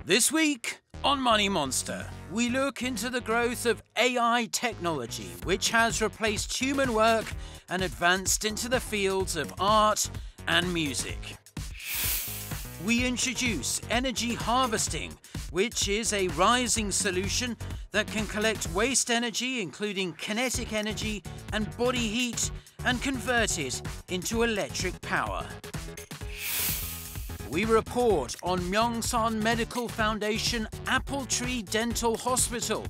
This week on Money Monster, we look into the growth of AI technology, which has replaced human work and advanced into the fields of art and music. We introduce energy harvesting, which is a rising solution that can collect waste energy, including kinetic energy and body heat, and convert it into electric power. We report on Myeongsan Medical Foundation Apple Tree Dental Hospital,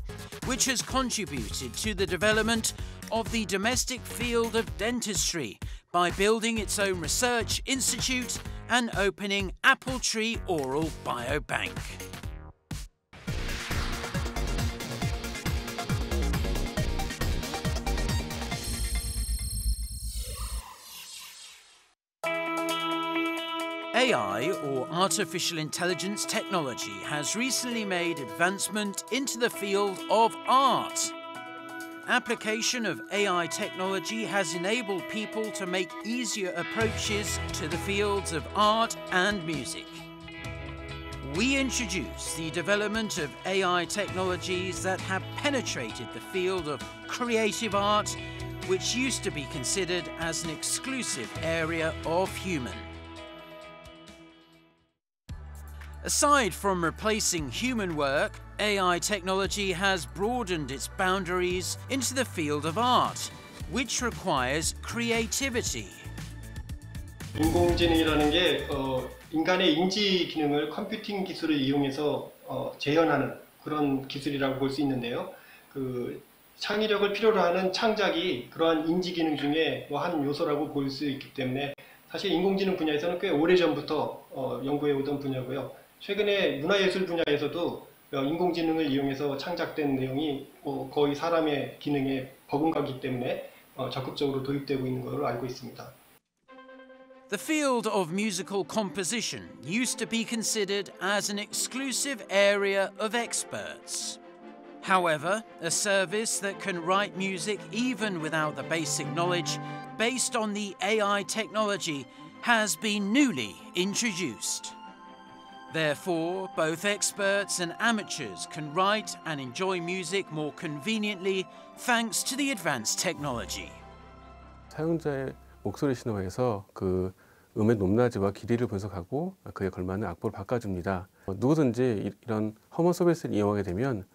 which has contributed to the development of the domestic field of dentistry by building its own research institute and opening Apple Tree Oral Biobank. AI, or artificial intelligence technology, has recently made advancement into the field of art. Application of AI technology has enabled people to make easier approaches to the fields of art and music. We introduce the development of AI technologies that have penetrated the field of creative art, which used to be considered as an exclusive area of human. Aside from replacing human work, AI technology has broadened its boundaries into the field of art, which requires creativity. 인공지능이라는 게 인간의 인지 기능을 컴퓨팅 기술을 이용해서 재현하는 그런 기술이라고 볼 수 있는데요. 그 창의력을 필요로 하는 창작이 그러한 인지 기능 중에 한 요소라고 볼 수 있기 때문에 사실 인공지능 분야에서는 꽤 오래전부터 연구해 오던 분야고요. 최근에 문화예술 분야에서도 인공지능을 이용해서 창작된 내용이 거의 사람의 기능에 버금가기 때문에 적극적으로 도입되고 있는 것으로 알고 있습니다. The field of musical composition used to be considered as an exclusive area of experts. However, a service that can write music even without the basic knowledge based on the AI technology has been newly introduced. Therefore, both experts and amateurs can write and enjoy music more conveniently thanks to the advanced technology. 사용자의 목소리 신호에서 그 음의 높낮이와 길이를 분석하고 그에 걸맞는 악보를 바꿔줍니다. 누구든지 이런 허먼 서비스를 이용하게 되면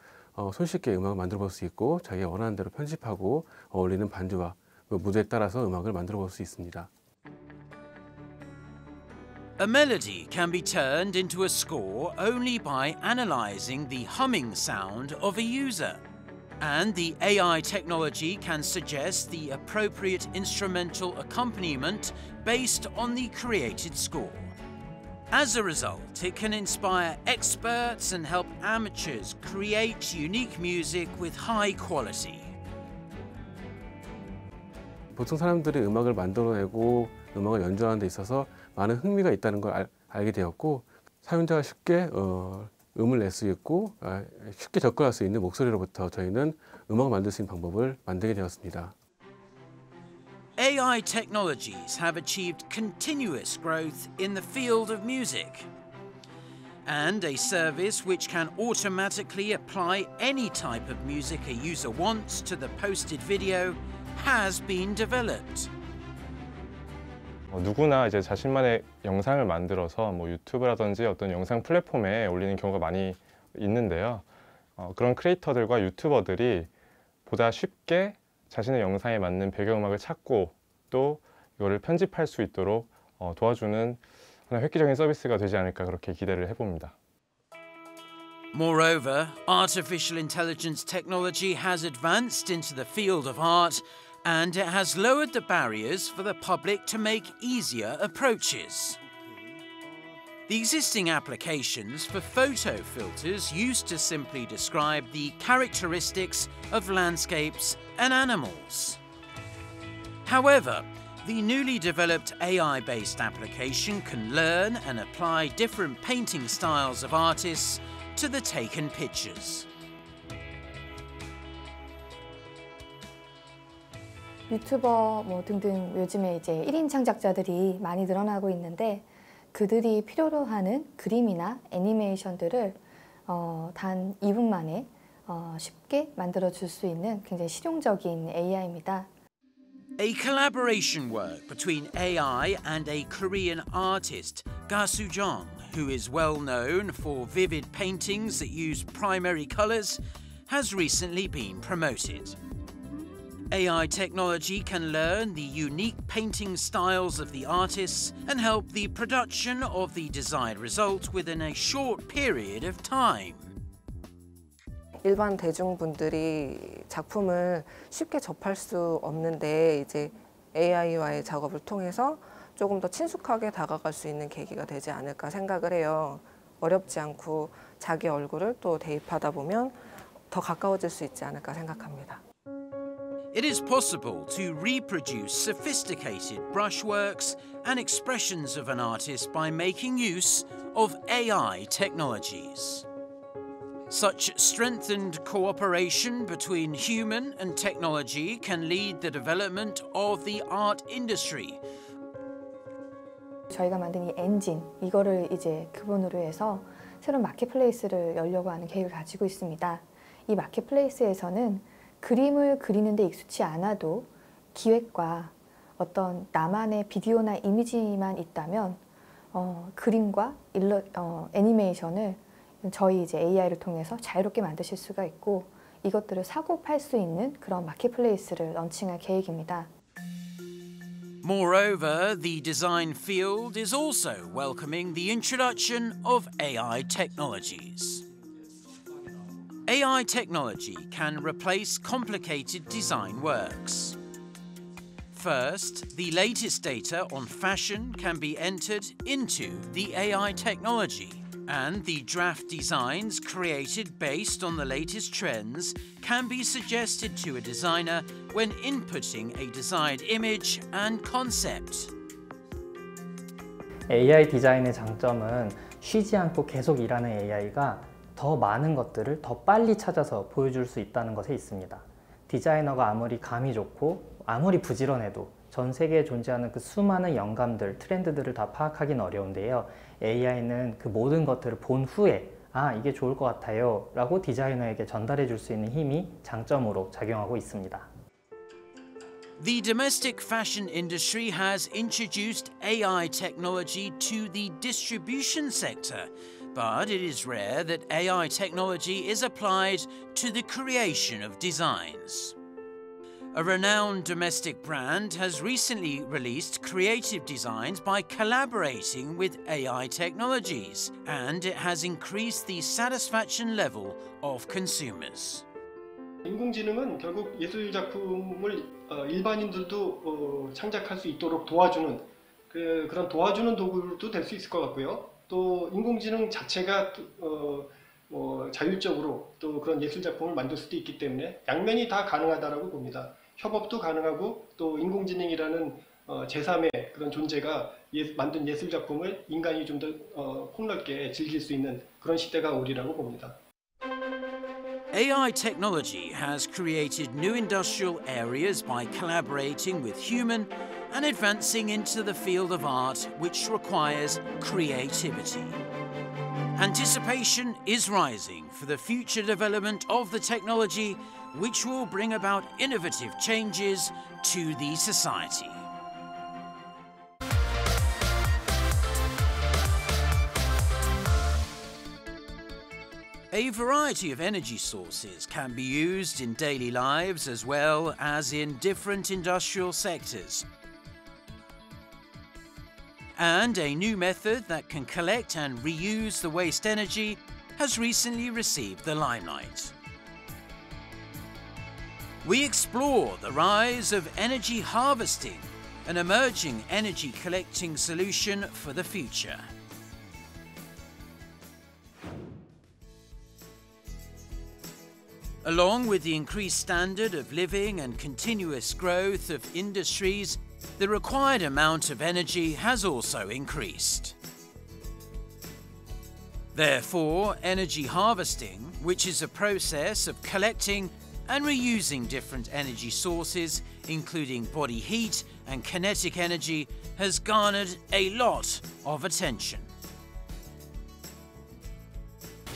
손쉽게 음악을 만들어 볼 수 있고 자기가 원하는 대로 편집하고 어울리는 반주와 무대에 따라서 음악을 만들어 볼 수 있습니다. A melody can be turned into a score only by analyzing the humming sound of a user. And the AI technology can suggest the appropriate instrumental accompaniment based on the created score. As a result, it can inspire experts and help amateurs create unique music with high quality. 보통 사람들이 음악을 만들어내고 음악을 연주하는 데 있어서 많은 흥미가 있다는 걸 알게 되었고 사용자가 쉽게 음을 낼 수 있고 쉽게 접근할 수 있는 목소리로부터 저희는 음악을 만들 수 있는 방법을 만들게 되었습니다. AI technologies have achieved continuous growth in the field of music. And a service which can automatically apply any type of music a user wants to the posted video has been developed. 누구나 이제 자신만의 영상을 만들어서 유튜브라든지 어떤 영상 플랫폼에 올리는 경우가 많이 있는데요. 그런 크리에이터들과 유튜버들이 보다 쉽게 자신의 영상에 맞는 배경음악을 찾고 또 이거를 편집할 수 있도록 도와주는 하나의 획기적인 서비스가 되지 않을까 그렇게 기대를 해봅니다. Moreover, artificial intelligence technology has advanced into the field of art and it has lowered the barriers for the public to make easier approaches. The existing applications for photo filters used to simply describe the characteristics of landscapes and animals. However, the newly developed AI-based application can learn and apply different painting styles of artists to the taken pictures. 유튜버 등등 요즘에 이제 1인 창작자들이 많이 늘어나고 있는데 그들이 필요로 하는 그림이나 애니메이션들을 단 2분 만에 쉽게 만들어줄 수 있는 굉장히 실용적인 AI입니다. A collaboration work between AI and a Korean artist, Ga Soo-jung, who is well known for vivid paintings that use primary colors, has recently been promoted. AI technology can learn the unique painting styles of the artists and help the production of the desired result within a short period of time. 일반 대중분들이 작품을 쉽게 접할 수 없는데 이제 AI와의 작업을 통해서 조금 더 친숙하게 다가갈 수 있는 계기가 되지 않을까 생각을 해요. 어렵지 않고 자기 얼굴을 또 대입하다 보면 더 가까워질 수 있지 않을까 생각합니다. It is possible to reproduce sophisticated brushworks and expressions of an artist by making use of AI technologies. Such strengthened cooperation between human and technology can lead the development of the art industry. 저희가 만든 이 엔진, 이거를 이제 근본으로 해서 새로운 마켓플레이스를 열려고 하는 계획을 가지고 있습니다. 이 마켓플레이스에서는 그림을 그리는데 익숙치 않아도 기획과 어떤 나만의 비디오나 이미지만 있다면 그림과 애니메이션을 저희 이제 AI를 통해서 자유롭게 만드실 수가 있고 이것들을 사고 팔 수 있는 그런 마켓플레이스를 런칭할 계획입니다. Moreover, the design field is also welcoming the introduction of AI technologies. AI technology can replace complicated design works. First, the latest data on fashion can be entered into the AI technology, and the draft designs created based on the latest trends can be suggested to a designer when inputting a desired image and concept. AI 디자인의 장점은 쉬지 않고 계속 일하는 AI가 더 많은 것들을 더 빨리 찾아서 보여줄 수 있다는 것에 있습니다. 디자이너가 아무리 감이 좋고 아무리 부지런해도 전 세계에 존재하는 그 수많은 영감들, 트렌드들을 다 파악하기는 어려운데요. AI는 그 모든 것들을 본 후에 이게 좋을 것 같아요 라고 디자이너에게 전달해 줄 수 있는 힘이 장점으로 작용하고 있습니다. The domestic fashion industry has introduced AI technology to the distribution sector, but it is rare that AI technology is applied to the creation of designs. A renowned domestic brand has recently released creative designs by collaborating with AI technologies, and it has increased the satisfaction level of consumers. 인공지능은 결국 예술 작품을 일반인들도 창작할 수 있도록 도와주는 그런 도와주는 도구도 될 수 있을 것 같고요. 또 인공지능 자체가 자율적으로 또 그런 예술 작품을 만들 수도 있기 때문에 양면이 다 가능하다라고 봅니다. 협업도 가능하고 또 인공지능이라는 제3의 그런 존재가 만든 예술 작품을 인간이 좀 더 폭넓게 즐길 수 있는 그런 시대가 오리라고 봅니다. AI technology has created new industrial areas by collaborating with human and advancing into the field of art, which requires creativity. Anticipation is rising for the future development of the technology, which will bring about innovative changes to the society. A variety of energy sources can be used in daily lives as well as in different industrial sectors. And a new method that can collect and reuse the waste energy has recently received the limelight. We explore the rise of energy harvesting, an emerging energy collecting solution for the future. Along with the increased standard of living and continuous growth of industries, the required amount of energy has also increased. Therefore, energy harvesting, which is a process of collecting and reusing different energy sources, including body heat and kinetic energy, has garnered a lot of attention.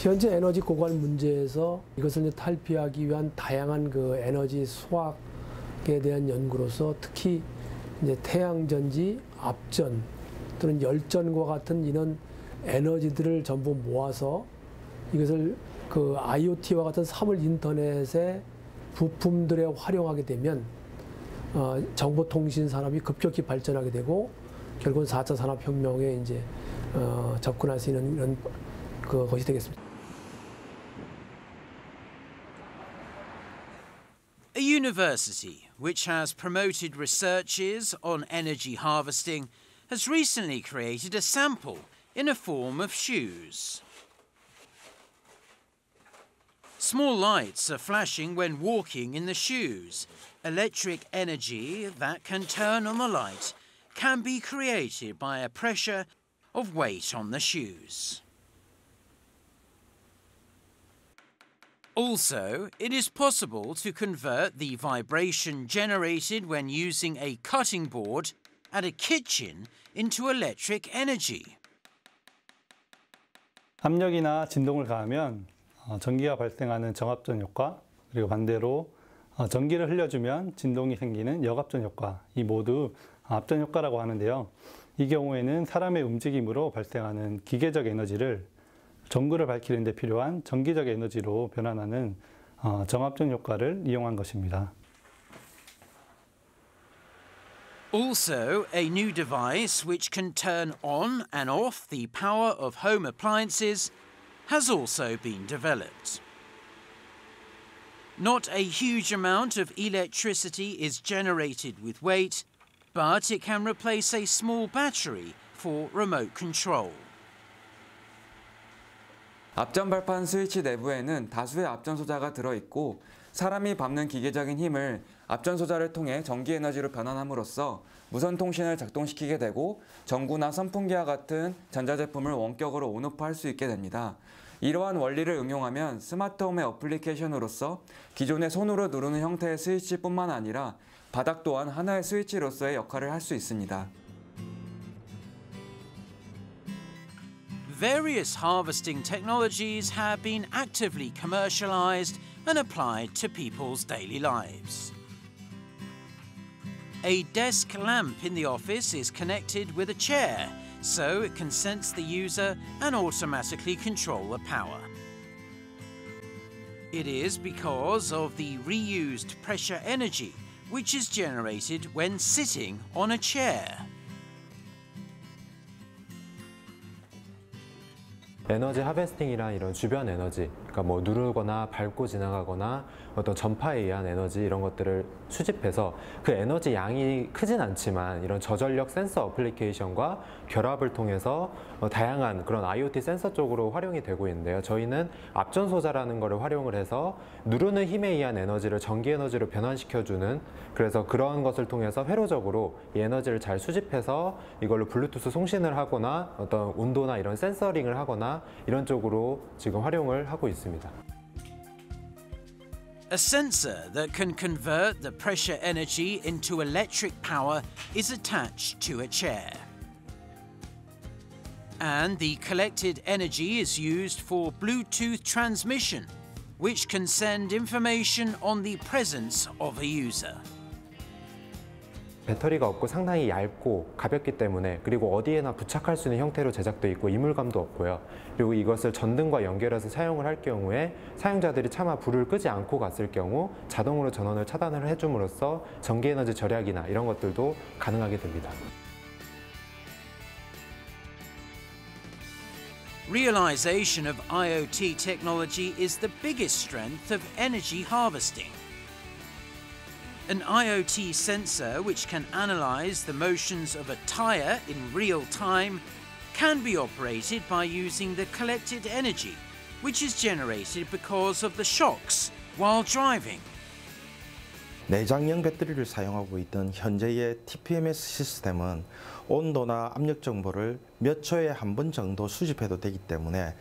현재 에너지 고갈 문제에서 이것을 탈피하기 위한 다양한 그 에너지 수학에 대한 연구로서 특히 이제 태양전지, 압전 또는 열전과 같은 이런 에너지들을 전부 모아서 이것을 그 IoT와 같은 사물 인터넷의 부품들에 활용하게 되면 정보통신 산업이 급격히 발전하게 되고 결국은 4차 산업혁명에 이제 접근할 수 있는 이런 것이 되겠습니다. A university which has promoted researches on energy harvesting has recently created a sample in a form of shoes. Small lights are flashing when walking in the shoes. Electric energy that can turn on the light can be created by a pressure of weight on the shoes. Also, it is possible to convert the vibration generated when using a cutting board at a kitchen into electric energy. 압력이나 진동을 가하면 전기가 발생하는 정압전 효과, 그리고 반대로 전기를 흘려주면 진동이 생기는 역압전 효과, 이 모두 압전 효과라고 하는데요. 이 경우에는 사람의 움직임으로 발생하는 기계적 에너지를 전구를 밝히는 데 필요한 전기적 에너지로 변환하는 정압전 효과를 이용한 것입니다. Also, a new device which can turn on and off the power of home appliances has also been developed. Not a huge amount of electricity is generated with weight, but it can replace a small battery for remote control. 압전 발판 스위치 내부에는 다수의 압전 소자가 들어있고 사람이 밟는 기계적인 힘을 압전 소자를 통해 전기 에너지로 변환함으로써 무선 통신을 작동시키게 되고 전구나 선풍기와 같은 전자제품을 원격으로 온오프할 수 있게 됩니다. 이러한 원리를 응용하면 스마트홈의 어플리케이션으로서 기존의 손으로 누르는 형태의 스위치뿐만 아니라 바닥 또한 하나의 스위치로서의 역할을 할 수 있습니다. Various harvesting technologies have been actively commercialized and applied to people's daily lives. A desk lamp in the office is connected with a chair, so it can sense the user and automatically control the power. It is because of the reused pressure energy, which is generated when sitting on a chair. 에너지 하베스팅이란 이런 주변 에너지, 그러니까 뭐 누르거나 밟고 지나가거나 어떤 전파에 의한 에너지 이런 것들을 수집해서 그 에너지 양이 크진 않지만 이런 저전력 센서 어플리케이션과 결합을 통해서 다양한 그런 IoT 센서 쪽으로 활용이 되고 있는데요. 저희는 압전 소자라는 거를 활용을 해서 누르는 힘에 의한 에너지를 전기 에너지로 변환시켜주는, 그래서 그런 것을 통해서 회로적으로 이 에너지를 잘 수집해서 이걸로 블루투스 송신을 하거나 어떤 온도나 이런 센서링을 하거나 이런 쪽으로 지금 활용을 하고 있습니다. A sensor that can convert the pressure energy into electric power is attached to a chair. And the collected energy is used for Bluetooth transmission, which can send information on the presence of a user. 배터리가 없고 상당히 얇고 가볍기 때문에, 그리고 어디에나 부착할 수 있는 형태로 제작되어 있고 이물감도 없고요. 그리고 이것을 전등과 연결해서 사용을 할 경우에 사용자들이 차마 불을 끄지 않고 갔을 경우 자동으로 전원을 차단을 해줌으로써 전기에너지 절약이나 이런 것들도 가능하게 됩니다. Realization of IoT technology is the biggest strength of energy harvesting. An IoT sensor which can analyze the motions of a tire in real time can be operated by using the collected energy, which is generated because of the shocks while driving. 내장형 배터리를 사용하고 있던 현재의 TPMS 시스템은 온도나 압력 정보를 몇 초에 한 번 정도 수집해도 되기 때문에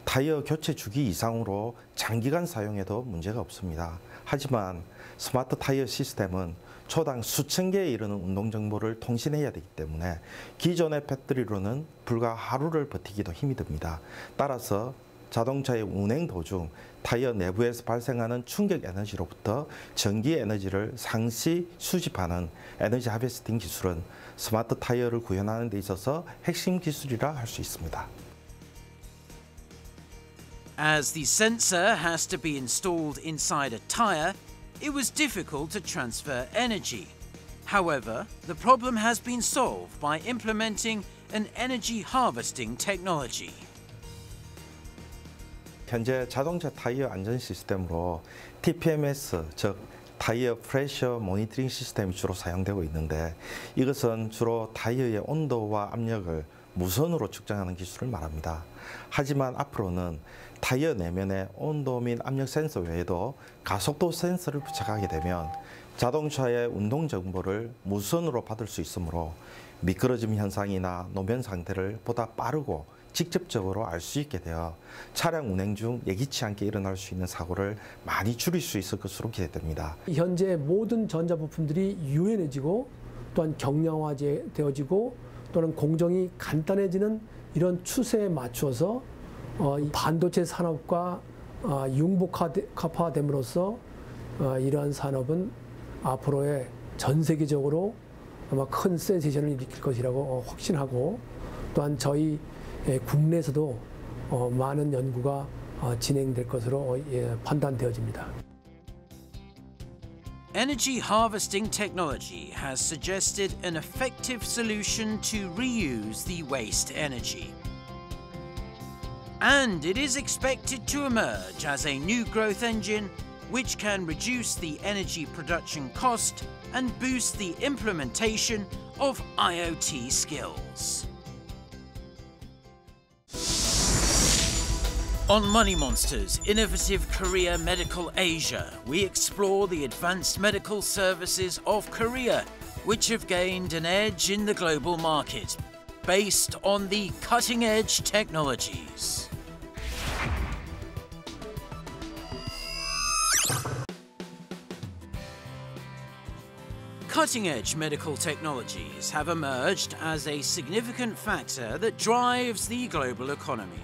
타이어 교체 주기 이상으로 장기간 사용해도 문제가 없습니다. 하지만 스마트 타이어 시스템은 초당 수천 개에 이르는 운동 정보를 통신해야 되기 때문에 기존의 배터리로는 불과 하루를 버티기도 힘이 듭니다. 따라서 자동차의 운행 도중 타이어 내부에서 발생하는 충격 에너지로부터 전기 에너지를 상시 수집하는 에너지 하베스팅 기술은 스마트 타이어를 구현하는 데 있어서 핵심 기술이라 할 수 있습니다. As the sensor has to be installed inside a tyre, it was difficult to transfer energy. However, the problem has been solved by implementing an energy harvesting technology. 현재 자동차 타이어 안전 시스템으로 TPMS, 즉 타이어 프레셔 모니터링 시스템이 주로 사용되고 있는데, 이것은 주로 타이어의 온도와 압력을 무선으로 측정하는 기술을 말합니다. 하지만 앞으로는 타이어 내면에 온도 및 압력 센서 외에도 가속도 센서를 부착하게 되면 자동차의 운동 정보를 무선으로 받을 수 있으므로 미끄러짐 현상이나 노면 상태를 보다 빠르고 직접적으로 알 수 있게 되어 차량 운행 중 예기치 않게 일어날 수 있는 사고를 많이 줄일 수 있을 것으로 기대됩니다. 현재 모든 전자부품들이 유연해지고 또한 경량화되어지고 또는 공정이 간단해지는 이런 추세에 맞추어서 반도체 산업과 융복합화됨으로써 이러한 산업은 앞으로의 전 세계적으로 아마 큰 센세이션을 일으킬 것이라고 확신하고, 또한 저희 국내에서도 많은 연구가 진행될 것으로 판단되어집니다. Energy harvesting technology has suggested an effective solution to reuse the waste energy. And it is expected to emerge as a new growth engine which can reduce the energy production cost and boost the implementation of IoT skills. On Money Monsters Innovative Korea Medical Asia, we explore the advanced medical services of Korea, which have gained an edge in the global market, based on the cutting-edge technologies. Cutting-edge medical technologies have emerged as a significant factor that drives the global economy.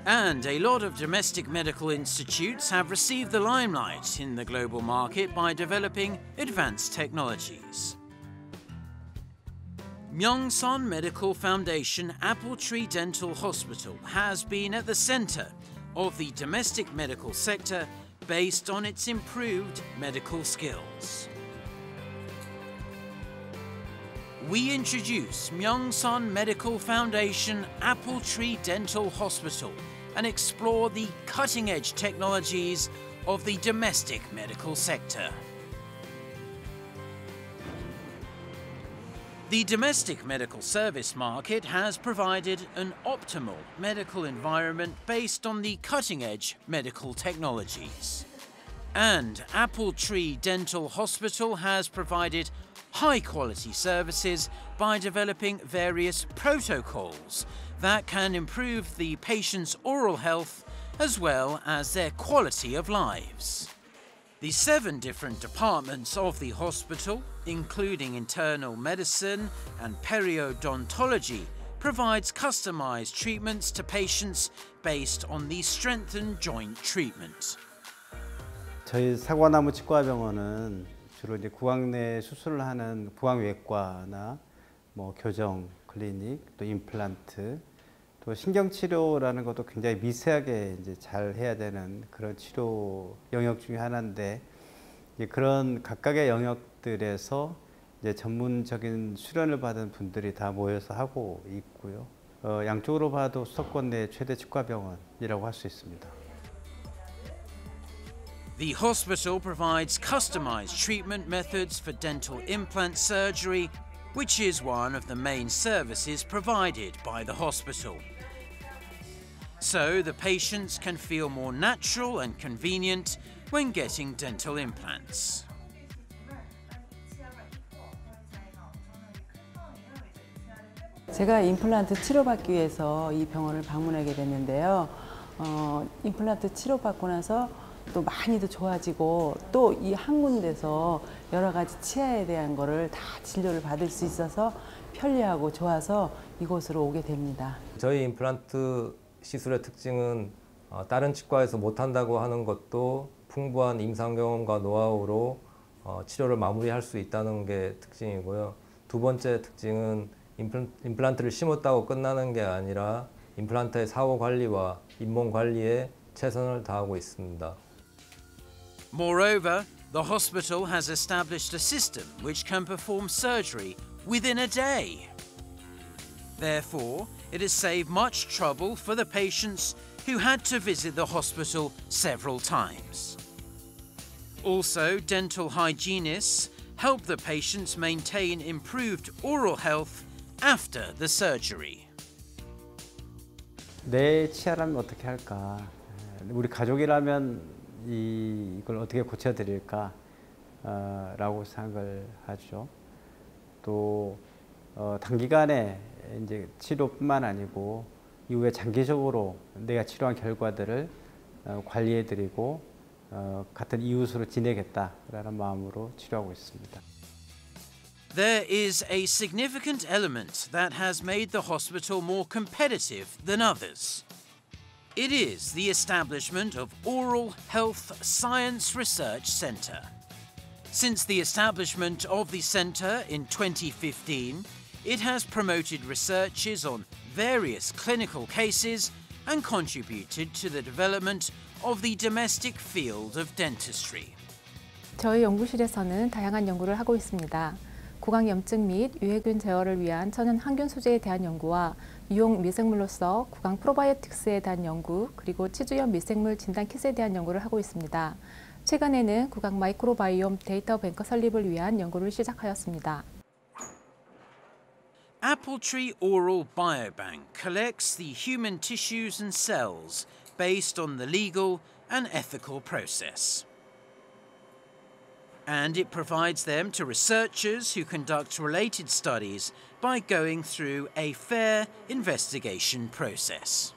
And a lot of domestic medical institutes have received the limelight in the global market by developing advanced technologies. Myeongsun Medical Foundation Apple Tree Dental Hospital has been at the center of the domestic medical sector based on its improved medical skills. We introduce Myeongsun Medical Foundation Apple Tree Dental Hospital and explore the cutting-edge technologies of the domestic medical sector. The domestic medical service market has provided an optimal medical environment based on the cutting-edge medical technologies. And Apple Tree Dental Hospital has provided high-quality services by developing various protocols that can improve the patient's oral health as well as their quality of lives. The 7 different departments of the hospital, including internal medicine and periodontology, provides customized treatments to patients based on the strengthened joint treatment. 저희 사과나무 치과병원은 주로 이제 구강 내 수술을 하는 구강외과나 뭐 교정 클리닉, 또 임플란트, 또 신경치료라는 것도 굉장히 미세하게 이제 잘 해야 되는 그런 치료 영역 중에 하나인데, 이제 그런 각각의 영역들에서 이제 전문적인 수련을 받은 분들이 다 모여서 하고 있고요. 양쪽으로 봐도 수도권 내 최대 치과병원이라고 할 수 있습니다. The hospital provides customized treatment methods for dental implant surgery, which is one of the main services provided by the hospital. So the patients can feel more natural and convenient when getting dental implants. 제가 임플란트 치료받기 위해서 이 병원을 방문하게 됐는데요. 임플란트 치료받고 나서 또 많이 더 좋아지고, 또 이 한 군데서 여러 가지 치아에 대한 거를 다 진료를 받을 수 있어서 편리하고 좋아서 이곳으로 오게 됩니다. 저희 임플란트 시술의 특징은 다른 치과에서 못한다고 하는 것도 풍부한 임상 경험과 노하우로 치료를 마무리할 수 있다는 게 특징이고요. 두 번째 특징은 임플란트를 심었다고 끝나는 게 아니라 임플란트의 사후 관리와 잇몸 관리에 최선을 다하고 있습니다. Moreover, the hospital has established a system which can perform surgery within a day. Therefore, it has saved much trouble for the patients who had to visit the hospital several times. Also, dental hygienists help the patients maintain improved oral health after the surgery. 내 치아라면 어떻게 할까? 우리 가족이라면 이걸 어떻게 고쳐드릴까? 라고 생각을 하죠. 또 단기간에 이제 치료뿐만 아니고 이후에 장기적으로 내가 치료한 결과들을 관리해드리고 같은 이웃으로 지내겠다라는 마음으로 치료하고 있습니다. There is a significant element that has made the hospital more competitive than others. It is the establishment of Oral Health Science Research Centre. Since the establishment of the centre in 2015, it has promoted researches on various clinical cases and contributed to the development of the domestic field of dentistry. 저희 연구실에서는 다양한 연구를 하고 있습니다. 구강염증 및 유해균 제어를 위한 천연 항균 소재에 대한 연구와 유용 미생물로서 구강 프로바이오틱스에 대한 연구, 그리고 치주염 미생물 진단 킷에 대한 연구를 하고 있습니다. 최근에는 구강 마이크로바이옴 데이터 뱅크 설립을 위한 연구를 시작하였습니다. Appletree Oral Biobank collects the human tissues and cells based on the legal and ethical process. And it provides them to researchers who conduct related studies by going through a fair investigation process.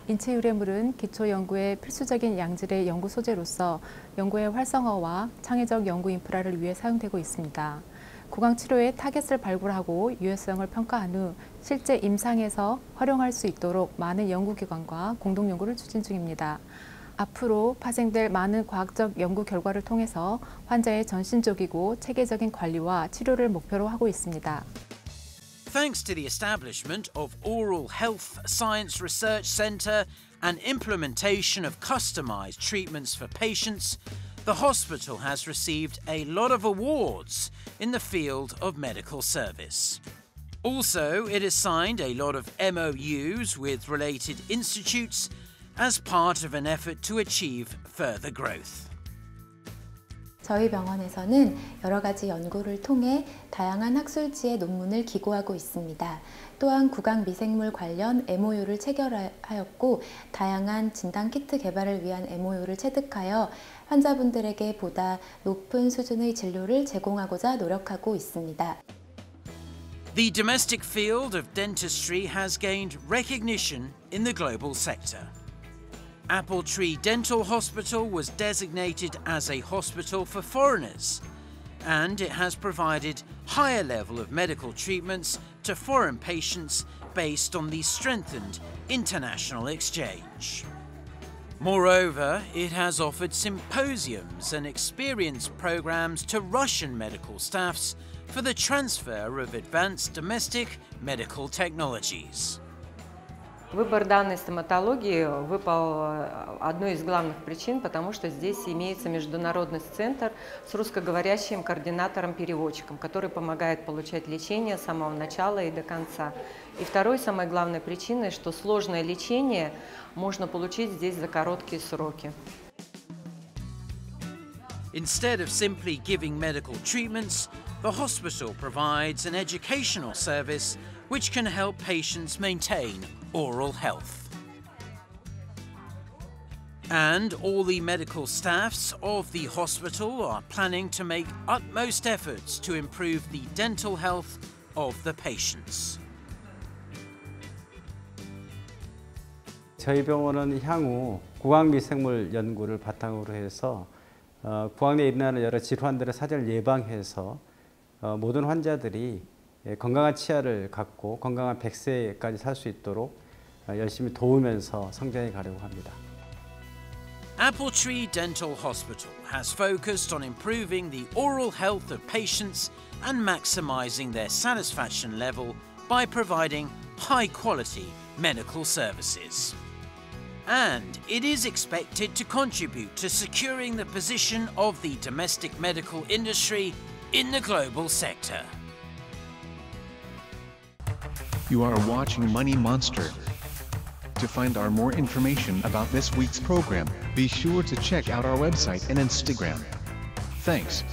인체 유래물은 기초 연구의 필수적인 양질의 연구 소재로서 연구의 활성화와 창의적 연구 인프라를 위해 사용되고 있습니다. 구강 치료의 타겟을 발굴하고 유효성을 평가한 후 실제 임상에서 활용할 수 있도록 많은 연구기관과 공동 연구를 추진 중입니다. 앞으로 파생될 많은 과학적 연구 결과를 통해서 환자의 전신적이고 체계적인 관리와 치료를 목표로 하고 있습니다. Thanks to the establishment of Oral Health Science Research Centre and implementation of customized treatments for patients, the hospital has received a lot of awards in the field of medical service. Also, it has signed a lot of MOUs with related institutes as part of an effort to achieve further growth. 저희 병원에서는 여러 가지 연구를 통해 다양한 학술지의 논문을 기고하고 있습니다. 또한 구강 미생물 관련 MOU를 체결하였고 다양한 진단 키트 개발을 위한 MOU를 체득하여 환자분들에게 보다 높은 수준의 진료를 제공하고자 노력하고 있습니다. The domestic field of dentistry has gained recognition in the global sector. Appletree Dental Hospital was designated as a hospital for foreigners, and it has provided higher level of medical treatments to foreign patients based on the strengthened international exchange. Moreover, it has offered symposiums and experience programs to Russian medical staffs for the transfer of advanced domestic medical technologies. Выбор данной стоматологии выпал одной из главных причин, потому что здесь имеется международный центр с русскоговорящим координатором-переводчиком, который помогает получать лечение с самого начала и до конца. И второй, самой главной причиной, что сложное лечение можно получить здесь за короткие сроки. Instead of simply giving medical treatments, the hospital provides an educational service which can help patients maintain oral health. And all the medical staffs of the hospital are planning to make utmost efforts to improve the dental health of the patients. 저희 병원은 향후 구강미생물 연구를 바탕으로 해서 구강 내에 일어나는 여러 질환들의 사전을 예방해서 모든 환자들이 건강한 치아를 갖고 건강한 100세까지 살 수 있도록 열심히 도우면서 성장해 가려고 합니다. Appletree Dental Hospital has focused on improving the oral health of patients and maximising their satisfaction level by providing high-quality medical services. And it is expected to contribute to securing the position of the domestic medical industry in the global sector. You are watching Money Monster. To find out more information about this week's program, be sure to check out our website and Instagram. Thanks.